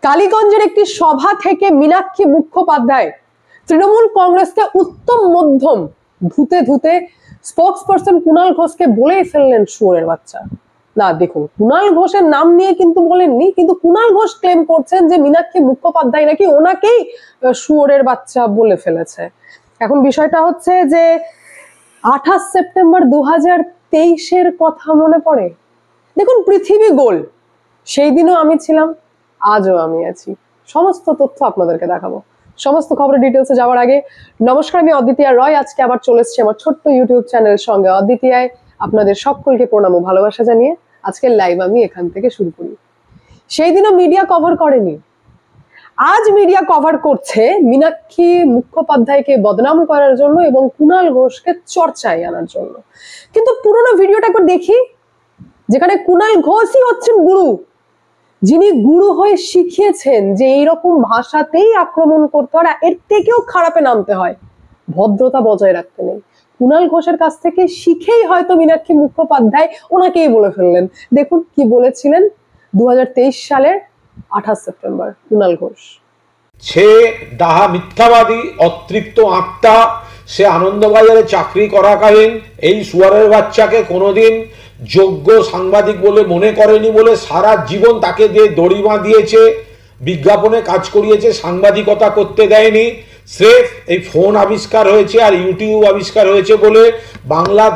কালীগঞ্জের একটি সভা থেকে মীনাক্ষী মুখোপাধ্যায় তৃণমূল কংগ্রেসকে উত্তম মধ্যম ধুতে ধুতে স্পোক্সপারসন কুণাল ঘোষকে বলেই ফেললেন শুয়োরের বাচ্চা। না দেখুন, কুণাল ঘোষের নাম নিয়ে কিন্তু বলেননি, কিন্তু কুণাল ঘোষ ক্লেম করছেন যে মীনাক্ষী মুখোপাধ্যায় নাকি ওনাকেই শুয়োরের বাচ্চা বলে ফেলেছে। এখন বিষয়টা হচ্ছে যে 28 সেপ্টেম্বর 2023-এর কথা মনে পড়ে। দেখুন, পৃথিবী গোল, সেই দিনও আমি ছিলাম, আজও আমি আছি। সমস্ত তথ্য আপনাদেরকে দেখাবো। সমস্ত খবরের ডিটেলসে যাওয়ার আগে নমস্কার, আমি অদ্বিতীয়া রয়। আজকে আবার চলে এসেছি আমার ছোট্ট ইউটিউব চ্যানেল সঙ্গে অদ্বিতীয়ায়। আপনাদের সকলকে প্রণাম ও ভালোবাসা জানিয়ে আজকের লাইভ আমি এখান থেকে শুরু করি। সেই দিনও মিডিয়া কভার করেনি, আজ মিডিয়া কভার করছে মীনাক্ষী মুখোপাধ্যায়কে বদনাম করার জন্য এবং কুণাল ঘোষকে চর্চায় আনার জন্য। কিন্তু পুরোনো ভিডিওটা একবার দেখি, যেখানে কুণাল ঘোষই হচ্ছেন গুরু, যিনি গুরু হয়ে শিখিয়েছেন যে এইরকম ভাষাতেই আক্রমণ করতে হয়, এর থেকেও খারাপে নামতে হয়, ভদ্রতা বজায় রাখতে নেই। কুণাল ঘোষের কাছ থেকে শিখেই হয়তো মীনাক্ষী মুখোপাধ্যায় ওনাকেই বলে ফেললেন। দেখুন কি বলেছিলেন 2023 সালের 28 সেপ্টেম্বর কুণাল ঘোষ। সে ডাহা মিথ্যাবাদী, অতৃপ্ত আত্মা। সে আনন্দবাজারে চাকরি করাকালীন এই শুয়ারের বাচ্চাকে কোনোদিন যোগ্য সাংবাদিক বলে মনে করেনি বলে সারা জীবন তাকে দিয়ে দড়ি বাঁধিয়েছে, বিজ্ঞাপনে কাজ করিয়েছে, সাংবাদিকতা করতে দেয়নি। স্রেফ এই ফোন আবিষ্কার হয়েছে আর ইউটিউব আবিষ্কার হয়েছে বলে বাংলার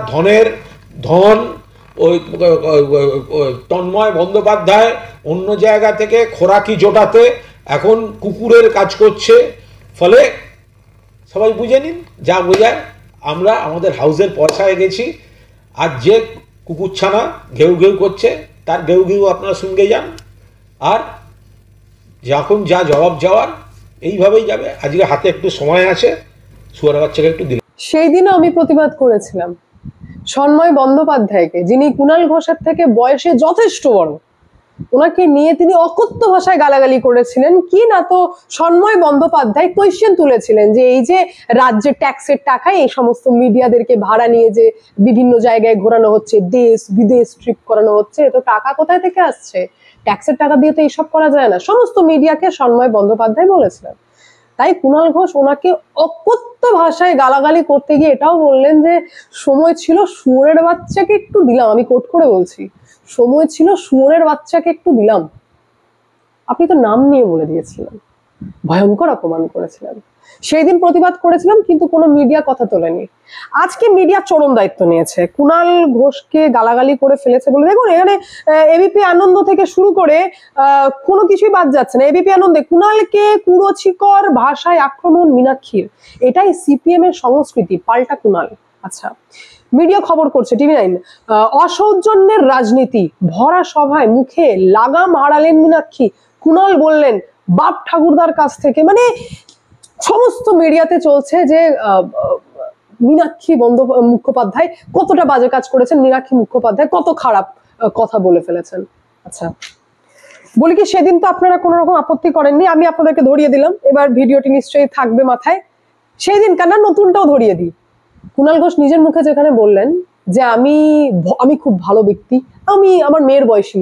ধন ওই তন্ময় বন্দ্যোপাধ্যায় অন্য জায়গা থেকে খোরাকি জোটাতে এখন কুকুরের কাজ করছে। ফলে সবাই বুঝে নিন, যা বোঝায় আমরা আমাদের হাউসের পয়সায় গেছি। আর যে কুকুরছানা ঘেউ ঘেউ করছে তার ঘেউ ঘেউ আপনারা শুনতে যান, আর যখন যা জবাব যাওয়ার এইভাবেই যাবে। আজকে হাতে একটু সময় আছে, শুয়ারের বাচ্চাকে একটু দিন। সেই দিনও আমি প্রতিবাদ করেছিলাম সন্ময় বন্দ্যোপাধ্যায়কে, যিনি কুণাল ঘোষের থেকে বয়সে যথেষ্ট বড়। ওনাকে নিয়ে তিনি অকথ্য ভাষায় গালাগালি করেছিলেন। কি না তো সন্ময় বন্দ্যোপাধ্যায় কোয়েশ্চেন তুলেছিলেন যে এই যে রাজ্যের ট্যাক্সের টাকায় এই সমস্ত মিডিয়াদেরকে ভাড়া নিয়ে যে বিভিন্ন জায়গায় ঘোরানো হচ্ছে, দেশ বিদেশ ট্রিপ করানো হচ্ছে, তো টাকা কোথায় থেকে আসছে? ট্যাক্সের টাকা দিয়ে তো এইসব করা যায় না। সমস্ত মিডিয়াকে সন্ময় বন্দ্যোপাধ্যায় বলেছিলেন। তাই কুণাল ঘোষ ওনাকে অকথ্য ভাষায় গালাগালি করতে গিয়ে এটাও বললেন যে সময় ছিল শুয়োরের বাচ্চাকে একটু দিলাম, আমি কোট করে বলছি, সময় ছিল শুয়োরের বাচ্চাকে একটু দিলাম। আপনি তো নাম নিয়ে বলে দিয়েছিলেন, ভয়ঙ্কর অপমান করেছিলেন। সেই দিন প্রতিবাদ করেছিলাম, কিন্তু কোনো মিডিয়া কথা তোলেনি। আজকে মিডিয়া চরম দায়িত্ব নিয়েছে, কুণাল ঘোষকে গালাগালি করে ফেলেছে বলে। দেখুন, এখানে এবিপি আনন্দ থেকে শুরু করে কোনো কিছুই বাদ যাচ্ছে না। এবিপি আনন্দে কুণালকে কুরুচিকর ভাষায় আক্রমণ মীনাক্ষীর, এটাই সিপিএম এর সংস্কৃতি, পাল্টা কুণাল। আচ্ছা, মিডিয়া খবর করছে TV9, অসৌজন্যের রাজনীতি, ভরা সভায় মুখে লাগাম হারালেন মীনাক্ষী। কুণাল বললেন বাপ ঠাকুরদার কাছ থেকে। মানে সমস্ত মিডিয়াতে চলছে যে মীনাক্ষী মুখোপাধ্যায় কতটা বাজে কাজ করেছেন, মীনাক্ষী মুখোপাধ্যায় কত খারাপ কথা বলে ফেলেছেন। আচ্ছা, বলি কি, সেদিন তো আপনারা কোনো রকম আপত্তি করেননি, আমি আপনাদেরকে ধরিয়ে দিলাম, এবার ভিডিওটি নিশ্চয়ই থাকবে মাথায়। সেই দিন কেন নতুনটাও ধরিয়ে দিই। কুণাল ঘোষ নিজের মুখে যেখানে বললেন যে আমি খুব ভালো ব্যক্তি, আমার মেয়ের বয়সী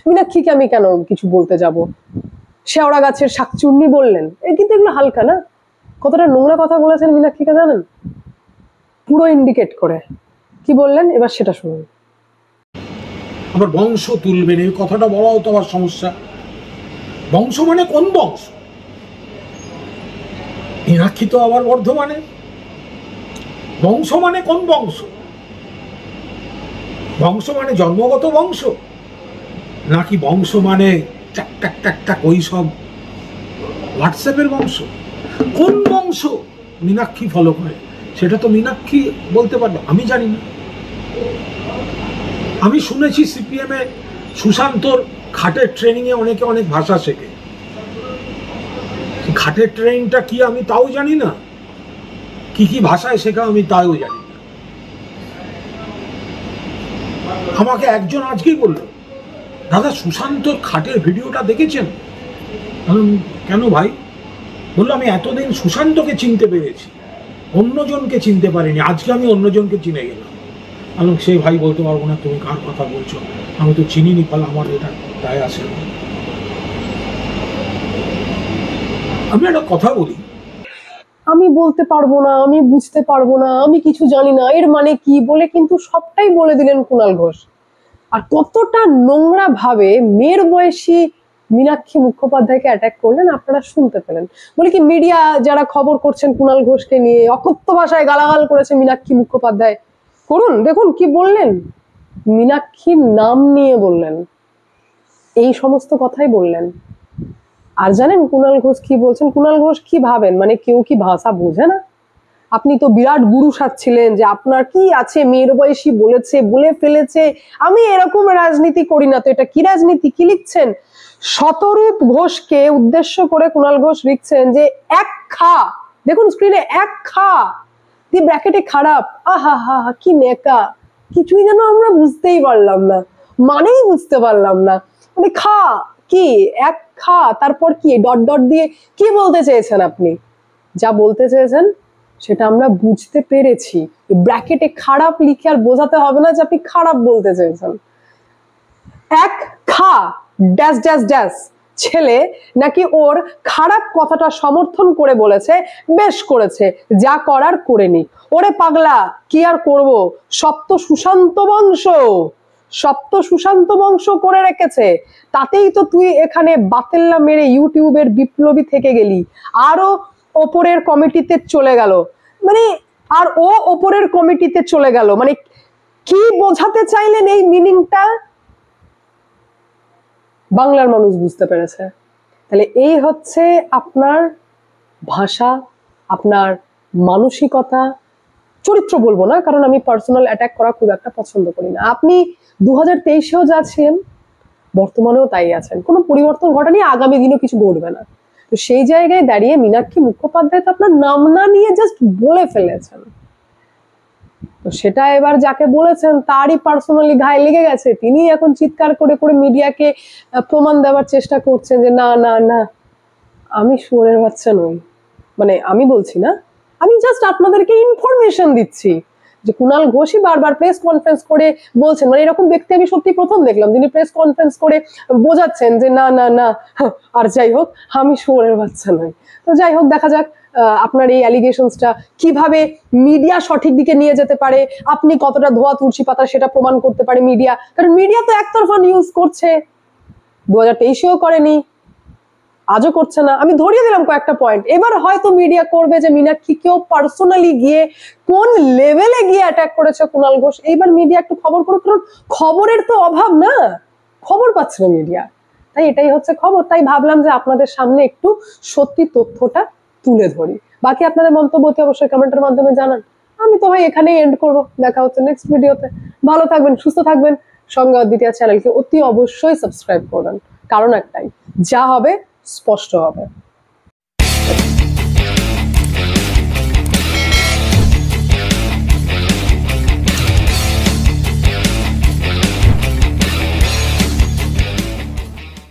মীনাক্ষীকে আমি কেন কিছু বলতে যাব, শেওড়া গাছের শাকচুন্নি বললেন, কিন্তু এগুলো হালকা না। কতটা নোংরা কথা বলেছেন মীনাক্ষীকে জানেন? পুরো ইন্ডিকেট করে কি বললেন, এবার সেটা শুনুন। আবার বংশ তুলবেন, এই কথাটা বলাও তো আবার সমস্যা। বংশ মানে কোন বংশ? মীনাক্ষী তো আবার বর্ধমানে। বংশ মানে কোন বংশ? বংশ মানে জন্মগত বংশ, নাকি বংশ মানে টাক ওই সব হোয়াটসঅ্যাপের বংশ? কোন বংশ মীনাক্ষী ফলো করে সেটা তো মীনাক্ষী বলতে পারবে, আমি জানি না। আমি শুনেছি সিপিএম এ সুশান্তর খাটের ট্রেনিং এ অনেকে অনেক ভাষা শেখে। খাটের ট্রেনিংটা কি আমি তাও জানি না, কি কি ভাষায় শেখা আমি তাও জানি না। আমাকে একজন আজকেই বলল, দাদা সুশান্তর খাটের ভিডিওটা দেখেছেন? কেন ভাই? বললো আমি এতদিন সুশান্তকে চিনতে পেরেছি, অন্যজনকে চিনতে পারিনি, আজকে আমি অন্যজনকে চিনে গেলাম। সেই ভাই বলতে পারবো না তুমি কার কথা বলছো, আমি তো চিনিনি, ফলে আমার এটা দায় আসে না। আমি একটা কথা বলি, আমি বলতে পারবো না, আমি বুঝতে পারবো না, আমি কিছু জানি না, এর মানে কি বলে কিন্তু সবটাই বলে দিলেন কুণাল ঘোষ। আর কতটা নোংরা ভাবে মেয়ের বয়সী মীনাক্ষী মুখোপাধ্যায়কে অ্যাটাক করলেন আপনারা শুনতে পেলেন। বলে কি মিডিয়া যারা খবর করছেন কুণাল ঘোষকে নিয়ে অকথ্য ভাষায় গালাগাল করেছে মীনাক্ষী মুখোপাধ্যায়, করুন দেখুন কি বললেন, মীনাক্ষীর নাম নিয়ে বললেন, এই সমস্ত কথাই বললেন। আর জানেন কুণাল ঘোষ কি বলছেন? কুণাল ঘোষ কি ভাবেন, মানে কেউ কি ভাষা বোঝে না? আপনি তো বিরাট গুরু সাজছিলেন যে আপনার কি আছে, মেয়ের বয়সী বলেছে, বলে ফেলেছে, আমি এরকম রাজনীতি করি না। তো এটা কি রাজনীতি, কি লিখছেন? শতরূপ ঘোষকে উদ্দেশ্য করে কুণাল ঘোষ লিখছেন যে এক খা, দেখুন স্ক্রিনে, এক খা দিয়ে ব্র্যাকেটে খারাপ, আহা হা হা কি নেকা, কিছুই যেন আমরা বুঝতেই পারলাম না, মানেই বুঝতে পারলাম না। মানে খা কি, এক খা, তারপর কি ডট ডট দিয়ে কি বলতে চেয়েছেন আপনি? যা বলতে চেয়েছেন সেটা আমরা বুঝতে পেরেছি। ব্র্যাকেটে খারাপ লিখে আর বোঝাতে হবে না যে আপনি খারাপ বলতে চেয়েছেন। এক খা ড্যাশ ড্যাশ ড্যাশ ছেলে নাকি ওর খারাপ কথাটা সমর্থন করে বলেছে, বেশ করেছে, যা করার করে নি। ওরে পাগলা কি আর করব, সপ্ত সুশান্ত বংশ, সপ্ত সুশান্ত বংশ করে রেখেছে, তাতেই তো তুই এখানে বাতেল্লা মেরে ইউটিউবের বিপ্লবী থেকে গেলি, আরো ওপরের কমিটিতে চলে গেল, মানে আর ও ওপরের কমিটিতে চলে গেল, মানে কি বোঝাতে চাইলেন এই মিনিংটা বাংলার মানুষ বুঝতে পেরেছে। তাহলে এই হচ্ছে আপনার ভাষা, আপনার মানসিকতা, চরিত্র বলবো না কারণ আমি পার্সোনাল অ্যাটাক করা খুব একটা পছন্দ করি না। আপনি 2023-এও যা ছিলেন বর্তমানেও তাই আছেন, কোনো পরিবর্তন ঘটেনি, আগামী দিনও কিছু ঘটবে না। তো সেই জায়গায় দাঁড়িয়ে মীনাক্ষী মুখোপাধ্যায় তো আপনার নাম না নিয়ে জাস্ট বলে ফেলেছেন, তো সেটা এবার যাকে বলেছেন তারই পার্সোনালি গায়ে লেগে গেছে, তিনি এখন চিৎকার করে করে মিডিয়াকে প্রমাণ দেওয়ার চেষ্টা করছেন যে না না না আমি শুয়োরের বাচ্চা নই। মানে আমি বলছি না, আমি জাস্ট আপনাদেরকে ইনফরমেশন দিচ্ছি যে কুণাল ঘোষই বারবার প্রেস কনফারেন্স করে বলছেন, মানে এরকম ব্যক্তি আমি সত্যি প্রথম দেখলাম যিনি প্রেস কনফারেন্স করে বোঝাচ্ছেন যে না না না, আর যাই হোক আমি শুয়োরের বাচ্চা নই। তো যাই হোক দেখা যাক আপনার এই অ্যালিগেশনসটা কিভাবে মিডিয়া সঠিক দিকে নিয়ে যেতে পারে, আপনি কতটা ধোয়া তুলসী পাতা সেটা প্রমাণ করতে পারে মিডিয়া, কারণ মিডিয়া তো একতরফা নিউজ করছে, 2023-এও করেনি, আজও করছে না। আমি ধরিয়ে দিলাম কয়েকটা পয়েন্ট, এবার হয়তো মিডিয়া করবে যে মীনাক্ষীকেও পার্সোনালি গিয়ে কোন লেভেলে গিয়ে অ্যাটাক করেছে কুণাল ঘোষ, এইবার মিডিয়া একটু খবর করুক, কারণ খবরের তো অভাব না, খবর পাচ্ছে না মিডিয়া, তাই এটাই হচ্ছে খবর। তাই ভাবলাম যে আপনাদের সামনে একটু সত্যি তথ্যটা তুলে ধরি। বাকি আপনাদের মন্তব্য অবশ্যই কমেন্টের মাধ্যমে জানান। আমি তো ভাই এখানেই এন্ড করবো, দেখা হচ্ছে নেক্সট ভিডিওতে। ভালো থাকবেন, সুস্থ থাকবেন, সঙ্গে অদ্বিতীয়া চ্যানেলকে অতি অবশ্যই সাবস্ক্রাইব করবেন, কারণ একটাই, যা হবে স্পষ্ট হবে।